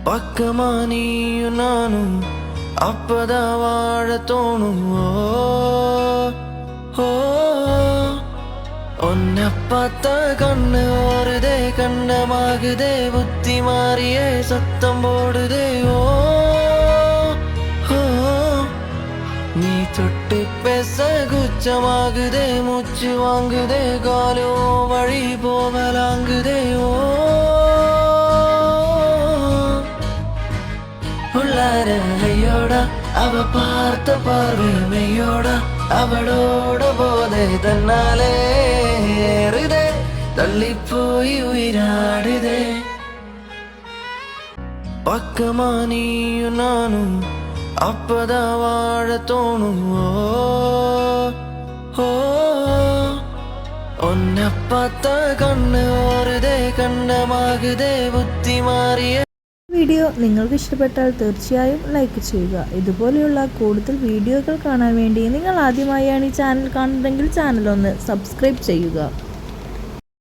பக்கமா நீயும் நானும் அப்பதான் வாழ தோணும். ஓ உன்னை பார்த்தா கண்ணு ஓடுதே, கண்ணமாகுதே, புத்தி மாறியே சத்தம் போடுதே. ஓ நீ தொட்டு பேச குச்சமாகுதே, மூச்சு வாங்குதே, காலும் வழி போகலாங்குதே. ஓ உள்ளார ஐயோடா அவ பார்த்த பார்வை மெய்யோடா, அவளோட போதை தன்னாலே ஏறுதே, தள்ளி போய் உயிராடுதே. பக்கமா நீயும் நானும் அப்பதான் வாழ தோணும். ஓ உன்னை பார்த்தா கண்ணு ഓടുതേ, കണ്ണമാകുതേ, ബുദ്ധി മാറിയ. വീഡിയോ നിങ്ങൾക്ക് ഇഷ്ടപ്പെട്ടാൽ തീർച്ചയായും ലൈക്ക് ചെയ്യുക. ഇതുപോലെയുള്ള കൂടുതൽ വീഡിയോകൾ കാണാൻ വേണ്ടി നിങ്ങൾ ആദ്യമായാണ് ഈ ചാനൽ കാണുന്നതെങ്കിൽ ചാനൽ ഒന്ന് സബ്സ്ക്രൈബ് ചെയ്യുക.